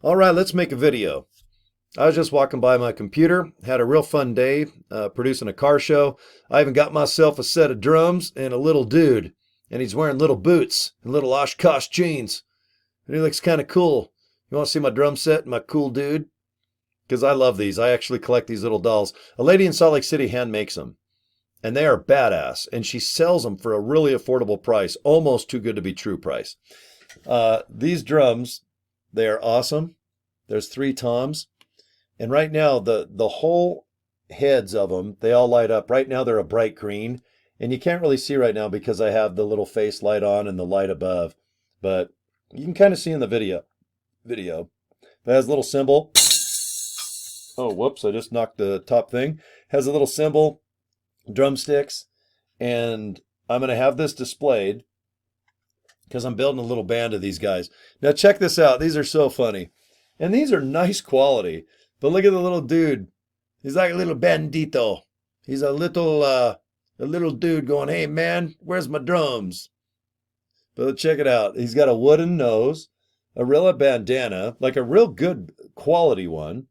All right, let's make a video. I was just walking by my computer, had a real fun day producing a car show. I even got myself a set of drums and a little dude, and he's wearing little boots and little Oshkosh jeans, and he looks kind of cool. You want to see my drum set and my cool dude? Because I love these. I actually collect these little dolls. A lady in Salt Lake City hand makes them, and they are badass, and she sells them for a really affordable price, almost too good to be true price. These drums, they are awesome. There's 3 toms. And right now, the whole heads of them, they all light up. Right now, they're a bright green. And you can't really see right now because I have the little face light on and the light above. But you can kind of see in the video. It has a little symbol. Oh, whoops, I just knocked the top thing. Has a little symbol, drumsticks. And I'm going to have this displayed because I'm building a little band of these guys. Now, check this out. These are so funny. And these are nice quality. But look at the little dude. He's like a little bandito. He's a little dude going, "Hey man, where's my drums?" But check it out. He's got a wooden nose, a real bandana, like a real good quality one.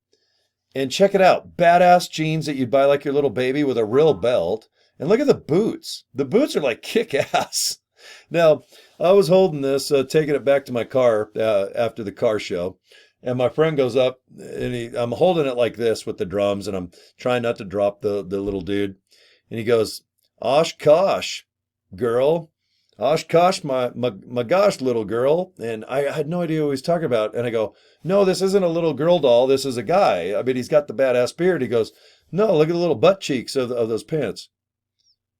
And check it out. Badass jeans that you'd buy like your little baby with a real belt. And look at the boots. The boots are like kick ass. Now, I was holding this, taking it back to my car after the car show. And my friend goes up, and I'm holding it like this with the drums, and I'm trying not to drop the little dude. And he goes, "Oshkosh, girl. Oshkosh, my gosh, little girl." And I had no idea what he was talking about. And I go, "No, this isn't a little girl doll. This is a guy. I mean, he's got the badass beard." He goes, "No, look at the little butt cheeks of those pants.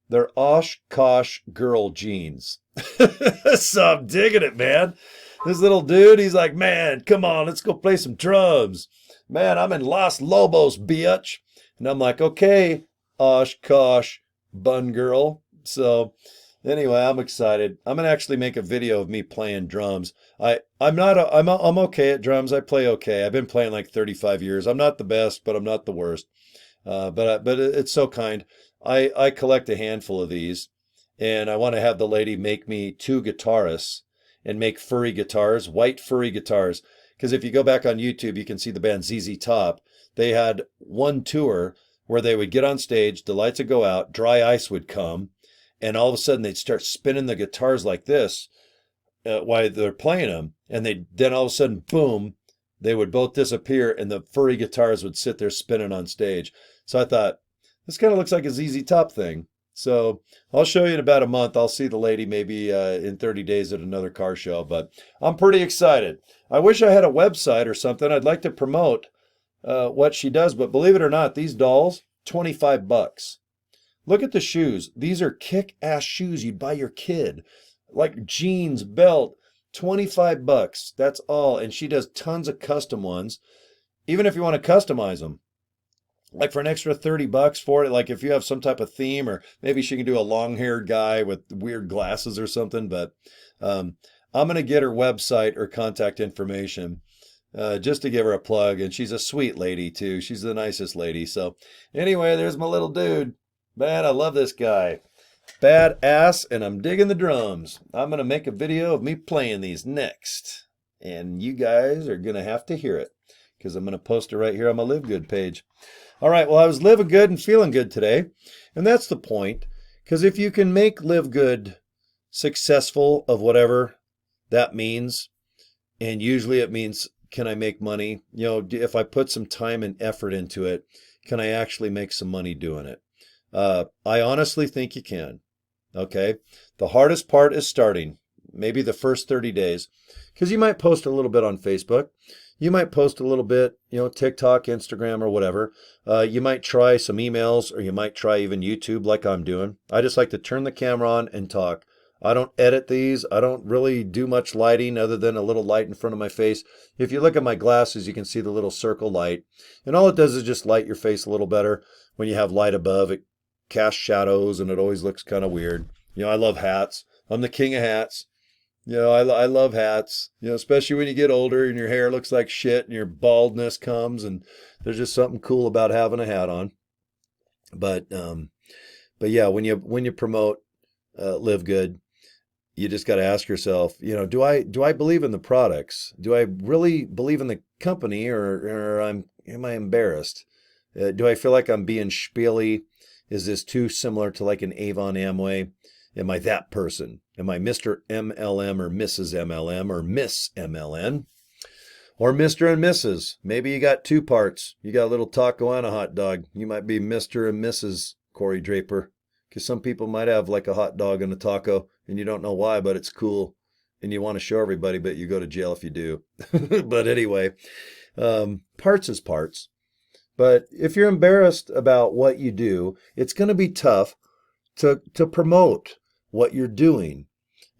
They're Oshkosh girl jeans." So I'm digging it, man. This little dude, he's like, "Man, come on, let's go play some drums. Man, I'm in Los Lobos, bitch." And I'm like, "Okay, Oshkosh bun girl." So anyway, I'm excited. I'm gonna actually make a video of me playing drums. I'm okay at drums. I play okay. I've been playing like 35 years. I'm not the best, but I'm not the worst. But it's so kind. I collect a handful of these, and I want to have the lady make me 2 guitarists and make furry guitars, white furry guitars. Because if you go back on YouTube, you can see the band ZZ Top. They had one tour where they would get on stage, the lights would go out, dry ice would come, and all of a sudden they'd start spinning the guitars like this while they're playing them. And then all of a sudden, boom, they would both disappear, and the furry guitars would sit there spinning on stage. So I thought, this kind of looks like a ZZ Top thing. So I'll show you in about a month. I'll see the lady maybe in 30 days at another car show, but I'm pretty excited. I wish I had a website or something. I'd like to promote what she does, but believe it or not, these dolls, 25 bucks. Look at the shoes. These are kick-ass shoes you'd buy your kid. Like jeans, belt, 25 bucks. That's all. And she does tons of custom ones, even if you want to customize them. Like for an extra 30 bucks for it, like if you have some type of theme, or maybe she can do a long-haired guy with weird glasses or something. But I'm going to get her website or contact information just to give her a plug. And she's a sweet lady too. She's the nicest lady. So anyway, there's my little dude. Man, I love this guy. Badass, and I'm digging the drums. I'm going to make a video of me playing these next. And you guys are going to have to hear it because I'm going to post it right here on my LiveGood page. All right, well, I was living good and feeling good today, and that's the point, because if you can make LiveGood successful of whatever that means, and usually it means, can I make money? You know, if I put some time and effort into it, can I actually make some money doing it? I honestly think you can, okay? The hardest part is starting, maybe the first 30 days, because you might post a little bit on Facebook. You might post a little bit, TikTok, Instagram, or whatever. You might try some emails, or you might try even YouTube like I'm doing. I just like to turn the camera on and talk. I don't edit these. I don't really do much lighting other than a little light in front of my face. If you look at my glasses, you can see the little circle light. And all it does is just light your face a little better. When you have light above, it casts shadows, and it always looks kind of weird. I love hats. I'm the king of hats. I love hats, especially when you get older and your hair looks like shit and your baldness comes, and there's just something cool about having a hat on. But yeah, when you promote LiveGood, you just got to ask yourself, do I believe in the products? Do I really believe in the company, or am I embarrassed? Do I feel like I'm being spiely? Is this too similar to like an Avon Amway? Am I that person? Am I Mr. MLM or Mrs. MLM or Miss MLN? Or Mr. and Mrs. Maybe you got two parts. You got a little taco and a hot dog. You might be Mr. and Mrs. Corey Draper. Because some people might have like a hot dog and a taco, and you don't know why, but it's cool. And you want to show everybody, but you go to jail if you do. But anyway, parts is parts. But if you're embarrassed about what you do, it's going to be tough to promote what you're doing.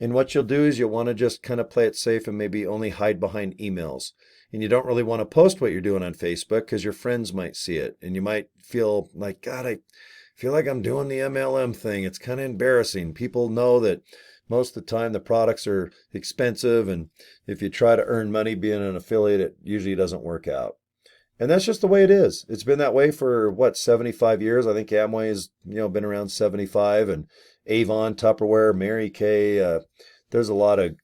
And what you'll do is you'll want to just kind of play it safe and maybe only hide behind emails. And you don't really want to post what you're doing on Facebook because your friends might see it. And you might feel like, God, I feel like I'm doing the MLM thing. It's kind of embarrassing. People know that most of the time the products are expensive. And if you try to earn money being an affiliate, it usually doesn't work out. And that's just the way it is. It's been that way for 75 years. I think Amway's, been around 75, and Avon, Tupperware, Mary Kay. There's a lot of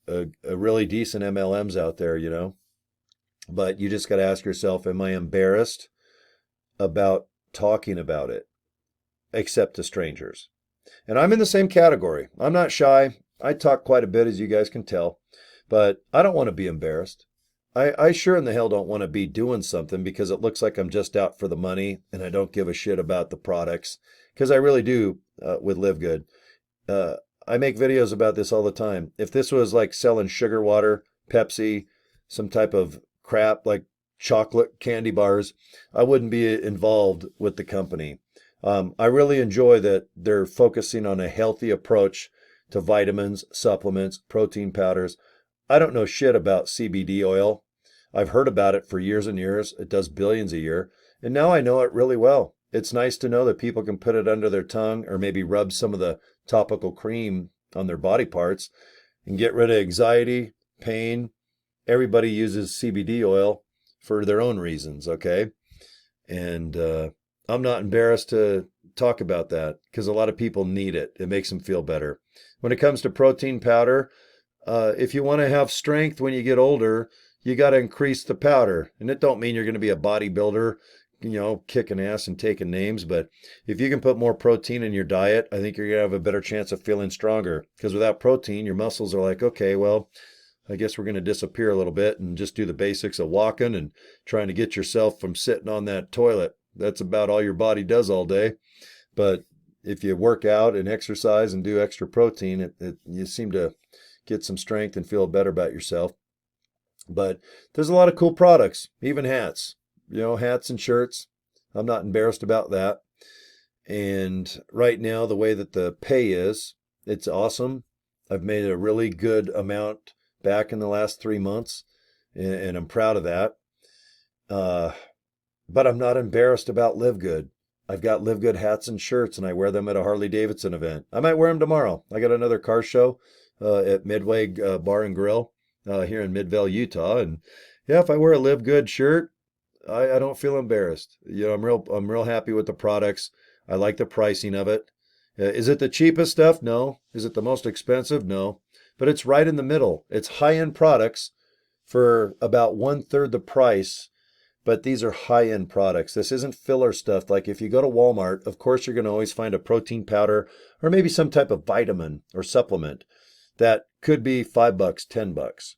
really decent MLMs out there, But you just got to ask yourself, am I embarrassed about talking about it, except to strangers? And I'm in the same category. I'm not shy. I talk quite a bit, as you guys can tell, but I don't want to be embarrassed. I sure in the hell don't want to be doing something because it looks like I'm just out for the money and I don't give a shit about the products. Because I really do with LiveGood. I make videos about this all the time. If this was like selling sugar water, Pepsi, some type of crap like chocolate candy bars, I wouldn't be involved with the company. I really enjoy that they're focusing on a healthy approach to vitamins, supplements, protein powders. I don't know shit about CBD oil. I've heard about it for years and years. It does billions a year. And now I know it really well. It's nice to know that people can put it under their tongue or maybe rub some of the topical cream on their body parts and get rid of anxiety, pain. Everybody uses CBD oil for their own reasons, okay? And I'm not embarrassed to talk about that because a lot of people need it. It makes them feel better. When it comes to protein powder, if you want to have strength when you get older, you got to increase the powder. And it don't mean you're going to be a bodybuilder, kicking ass and taking names. But if you can put more protein in your diet, I think you're going to have a better chance of feeling stronger. Because without protein, your muscles are like, okay, well, I guess we're going to disappear a little bit and just do the basics of walking and trying to get yourself from sitting on that toilet. That's about all your body does all day. But if you work out and exercise and do extra protein, you seem to get some strength and feel better about yourself. But there's a lot of cool products, even hats, hats and shirts. I'm not embarrassed about that. And right now, the way that the pay is, it's awesome. I've made a really good amount back in the last 3 months, and I'm proud of that. But I'm not embarrassed about LiveGood. I've got LiveGood hats and shirts, and I wear them at a Harley Davidson event. I might wear them tomorrow. I got another car show at Midway Bar and Grill here in Midvale, Utah. And yeah, if I wear a LiveGood shirt, I don't feel embarrassed. I'm real happy with the products. I like the pricing of it. Is it the cheapest stuff? No. Is it the most expensive? No. But it's right in the middle. It's high-end products for about 1/3 the price, but these are high-end products. This isn't filler stuff. Like if you go to Walmart, of course you're going to always find a protein powder or maybe some type of vitamin or supplement that could be $5, $10.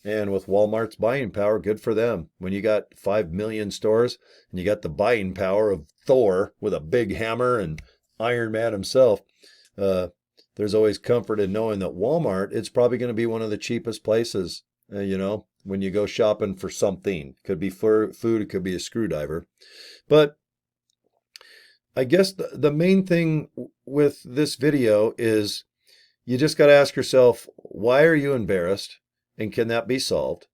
And with Walmart's buying power, good for them. When you got 5 million stores and you got the buying power of Thor with a big hammer and Iron Man himself, there's always comfort in knowing that Walmart, it's probably going to be one of the cheapest places, when you go shopping for something. Could be for food, it could be a screwdriver. But I guess the main thing with this video is you just got to ask yourself, why are you embarrassed? And can that be solved?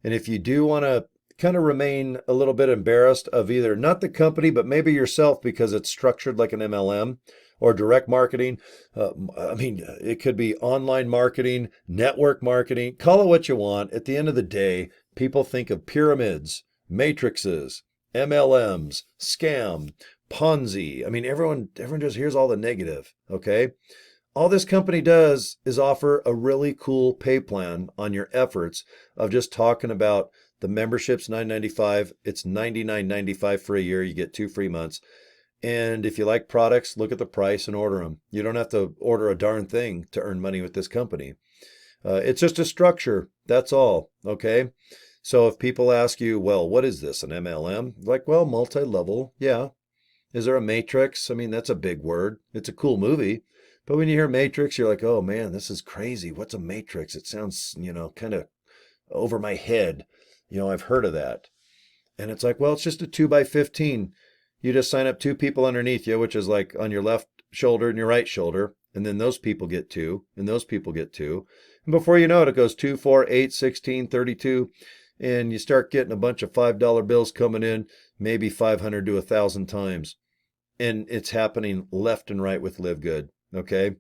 And if you do want to kind of remain a little bit embarrassed of either not the company, but maybe yourself because it's structured like an MLM or direct marketing. It could be online marketing, network marketing, call it what you want. At the end of the day, people think of pyramids, matrices, MLMs, scam, Ponzi. Everyone just hears all the negative, okay? All this company does is offer a really cool pay plan on your efforts of just talking about the membership's $9.95. It's $99.95 for a year. You get 2 free months. And if you like products, look at the price and order them. You don't have to order a darn thing to earn money with this company. It's just a structure. That's all. Okay. So if people ask you, well, what is this, an MLM? Like, well, multi-level. Yeah. Is there a matrix? I mean, that's a big word. It's a cool movie. But when you hear matrix, you're like, oh man, this is crazy. What's a matrix? It sounds, kind of over my head. I've heard of that. And it's like, well, it's just a 2 by 15. You just sign up 2 people underneath you, which is like on your left shoulder and your right shoulder. And then those people get 2, and those people get 2. And before you know it, it goes 2, 4, 8, 16, 32. And you start getting a bunch of $5 bills coming in, maybe 500 to 1,000 times. And it's happening left and right with LiveGood. Okay.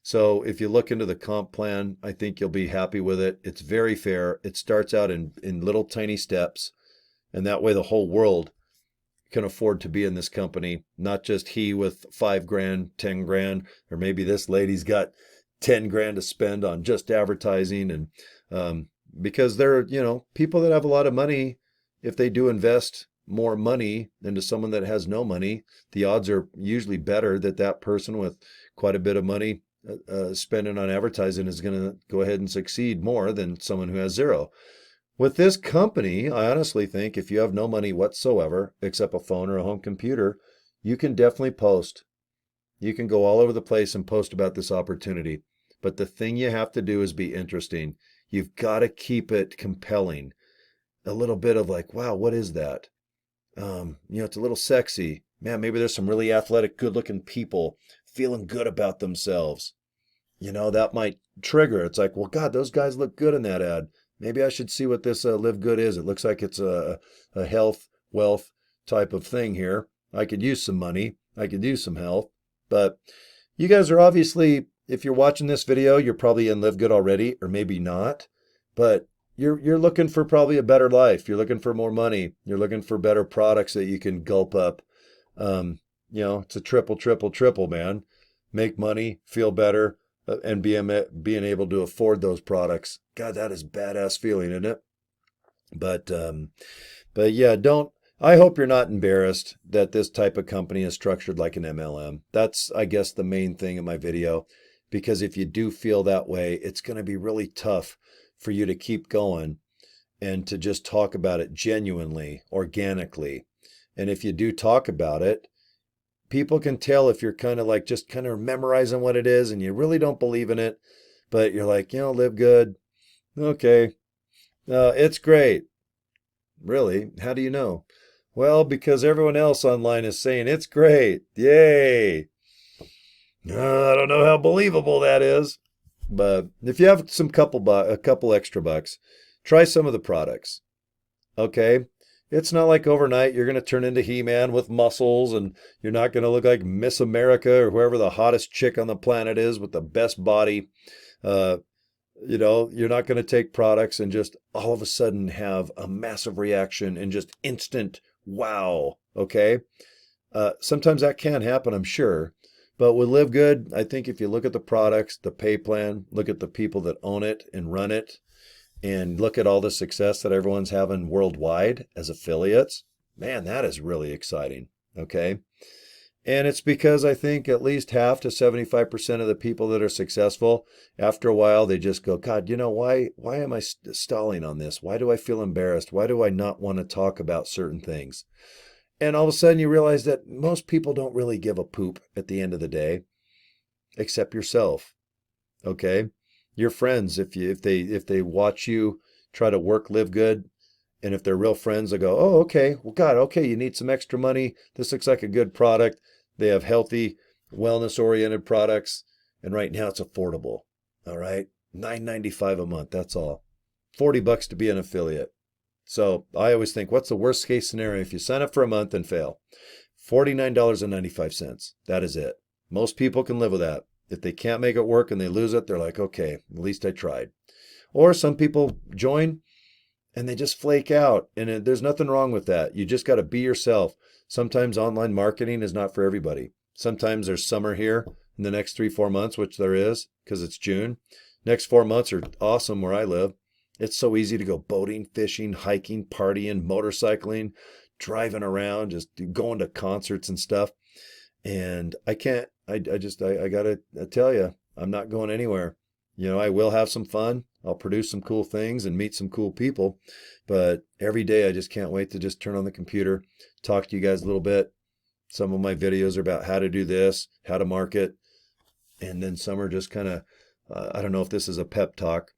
So if you look into the comp plan, I think you'll be happy with it. It's very fair. It starts out in little tiny steps. And that way the whole world can afford to be in this company, not just he with 5 grand, 10 grand, or maybe this lady's got 10 grand to spend on just advertising. And because there are, people that have a lot of money, if they do invest more money into someone that has no money, the odds are usually better that that person with quite a bit of money spending on advertising is going to go ahead and succeed more than someone who has zero. With this company, I honestly think if you have no money whatsoever, except a phone or a home computer, you can definitely post. You can go all over the place and post about this opportunity. But the thing you have to do is be interesting. You've got to keep it compelling. A little bit of like, wow, what is that? It's a little sexy. Man, maybe there's some really athletic, good-looking people feeling good about themselves. That might trigger. It's like, well, God, those guys look good in that ad. Maybe I should see what this LiveGood is. It looks like it's a health, wealth type of thing here. I could use some money. I could use some health. But you guys are obviously, if you're watching this video, you're probably in LiveGood already, or maybe not. But you're looking for probably a better life. You're looking for more money. You're looking for better products that you can gulp up. It's a triple, man. Make money, feel better, and being able to afford those products. God, that is badass feeling, isn't it? But yeah, I hope you're not embarrassed that this type of company is structured like an MLM. That's, I guess, the main thing in my video, because if you do feel that way, it's going to be really tough for you to keep going and to just talk about it genuinely, organically. And if you do talk about it, people can tell if you're kind of like just kind of memorizing what it is and you really don't believe in it, but you're like, LiveGood. Okay. It's great. Really? How do you know? Well, because everyone else online is saying it's great. Yay. I don't know how believable that is. But if you have a couple extra bucks, try some of the products. Okay? It's not like overnight you're going to turn into He-Man with muscles and you're not going to look like Miss America or whoever the hottest chick on the planet is with the best body. You're not going to take products and just all of a sudden have a massive reaction and just instant wow. Okay? Sometimes that can happen, I'm sure. But with LiveGood, I think if you look at the products, the pay plan, look at the people that own it and run it, and look at all the success that everyone's having worldwide as affiliates, man, that is really exciting. Okay? And it's because I think at least half to 75% of the people that are successful, after a while, they just go, God, why am I stalling on this? Why do I feel embarrassed? Why do I not want to talk about certain things? And all of a sudden you realize that most people don't really give a poop at the end of the day, except yourself. Okay? Your friends, if they watch you try to work LiveGood, and if they're real friends, they go, oh, okay, well, God, okay, you need some extra money. This looks like a good product. They have healthy, wellness-oriented products, and right now it's affordable. All right? $9.95 a month, that's all. $40 to be an affiliate. So I always think, what's the worst case scenario if you sign up for a month and fail? $49.95. That is it. Most people can live with that. If they can't make it work and they lose it, they're like, okay, at least I tried. Or some people join and they just flake out. And there's nothing wrong with that. You just got to be yourself. Sometimes online marketing is not for everybody. Sometimes there's summer here in the next 3-4 months, which there is because it's June. Next 4 months are awesome where I live. It's so easy to go boating, fishing, hiking, partying, motorcycling, driving around, just going to concerts and stuff. And I can't, I gotta tell you, I'm not going anywhere. You know, I will have some fun. I'll produce some cool things and meet some cool people. But every day I just can't wait to just turn on the computer, talk to you guys a little bit. Some of my videos are about how to do this, how to market. And then some are just kind of, I don't know if this is a pep talk,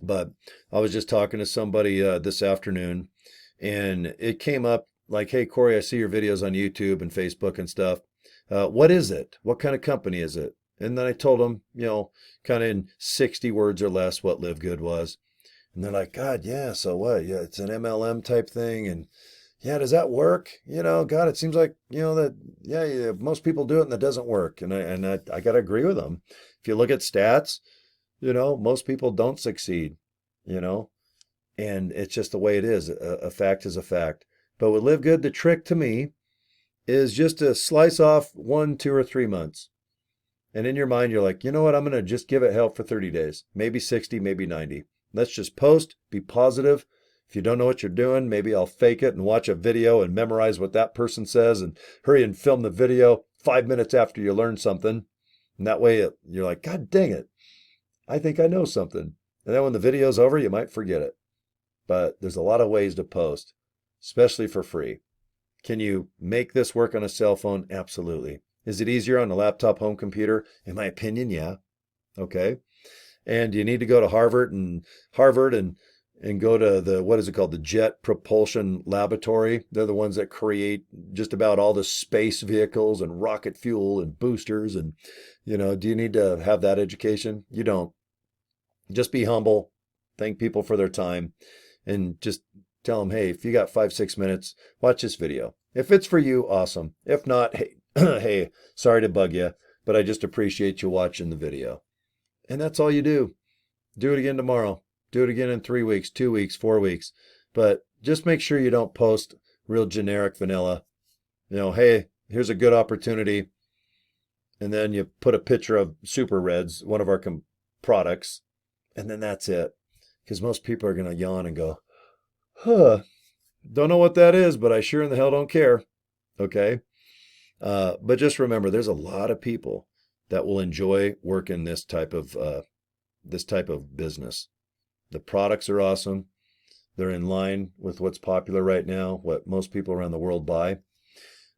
but I was just talking to somebody this afternoon, and it came up like, hey, Corey, I see your videos on YouTube and Facebook and stuff. What is it? What kind of company is it? And then I told them, you know, kind of in 60 words or less what LiveGood was. And they're like, God, yeah, so what? Yeah, it's an MLM type thing. And yeah, does that work? You know, God, it seems like, you know, that, yeah, most people do it and that doesn't work. And I got to agree with them. If you look at stats, you know, most people don't succeed, you know, and it's just the way it is. A fact is a fact. But with LiveGood, the trick to me is just to slice off 1, 2, or 3 months. And in your mind, you're like, you know what? I'm going to just give it hell for 30 days, maybe 60, maybe 90. Let's just post, be positive. If you don't know what you're doing, maybe I'll fake it and watch a video and memorize what that person says and hurry and film the video 5 minutes after you learn something. And that way you're like, God dang it, I think I know something. And then when the video's over, you might forget it. But there's a lot of ways to post, especially for free. Can you make this work on a cell phone? Absolutely. Is it easier on a laptop home computer? In my opinion, yeah. Okay. And you need to go to Harvard and go to the, what is it called? The Jet Propulsion Laboratory. They're the ones that create just about all the space vehicles and rocket fuel and boosters. And, you know, do you need to have that education? You don't. Just be humble. Thank people for their time and just tell them, hey, if you got 5, 6 minutes, watch this video. If it's for you, awesome. If not, hey, hey, sorry to bug you, but I just appreciate you watching the video. And that's all you do. Do it again tomorrow. Do it again in 3 weeks, 2 weeks, 4 weeks. But just make sure you don't post real generic vanilla. You know, hey, here's a good opportunity. And then you put a picture of Super Reds, one of our products, and then that's it. Because most people are going to yawn and go, huh, don't know what that is, but I sure in the hell don't care. Okay. But just remember, there's a lot of people that will enjoy working this type of business. The products are awesome. They're in line with what's popular right now, what most people around the world buy.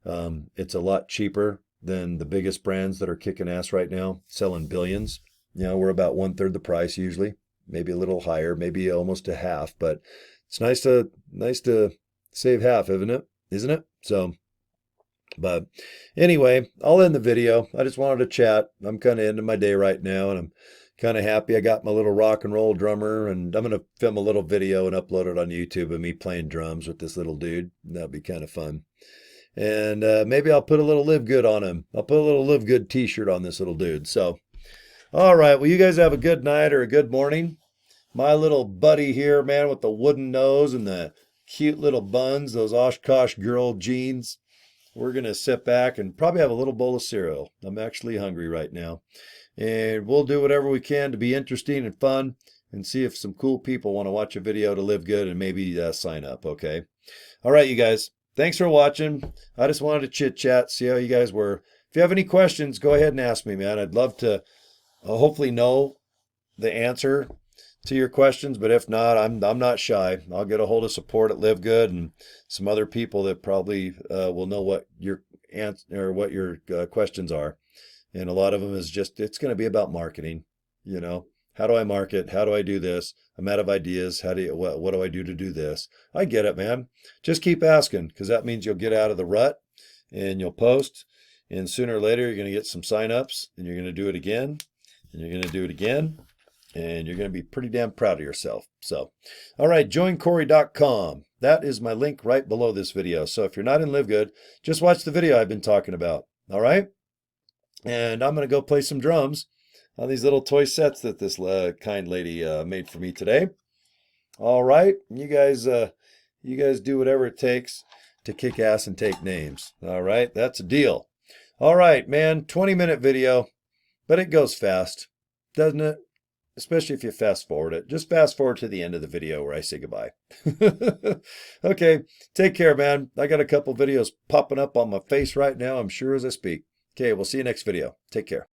It's a lot cheaper than the biggest brands that are kicking ass right now, selling billions. You know, we're about 1/3 the price usually, maybe a little higher, maybe almost a half, but it's nice to save half, isn't it? Isn't it? So, but anyway, I'll end the video. I just wanted to chat. I'm kind of ending my day right now, and I'm kind of happy I got my little rock and roll drummer, and I'm going to film a little video and upload it on YouTube of me playing drums with this little dude. That'll be kind of fun. And maybe I'll put a little LiveGood on him. I'll put a little LiveGood t-shirt on this little dude. So, all right. Well, you guys have a good night or a good morning. My little buddy here, man, with the wooden nose and the cute little buns, those Oshkosh girl jeans. We're going to sit back and probably have a little bowl of cereal. I'm actually hungry right now. And we'll do whatever we can to be interesting and fun and see if some cool people want to watch a video to LiveGood and maybe sign up, okay? All right, you guys. Thanks for watching. I just wanted to chit-chat, see how you guys were. If you have any questions, go ahead and ask me, man. I'd love to hopefully know the answer to your questions, but if not, I'm not shy. I'll get a hold of support at LiveGood and some other people that probably will know what your answer or what your questions are. And a lot of them is just, it's going to be about marketing. You know, how do I market? How do I do this? I'm out of ideas. What do I do to do this? I get it, man. Just keep asking, because that means you'll get out of the rut and you'll post. And sooner or later, you're going to get some signups, and you're going to do it again, and you're going to do it again. And you're going to be pretty damn proud of yourself. So, all right, joincorey.com. That is my link right below this video. So if you're not in LiveGood, just watch the video I've been talking about. All right? And I'm going to go play some drums on these little toy sets that this kind lady made for me today. All right, you guys do whatever it takes to kick ass and take names. All right, that's a deal. All right, man, 20-minute video, but it goes fast, doesn't it? Especially if you fast forward it. Just fast forward to the end of the video where I say goodbye. Okay, take care, man. I got a couple videos popping up on my face right now, I'm sure, as I speak. Okay, we'll see you next video. Take care.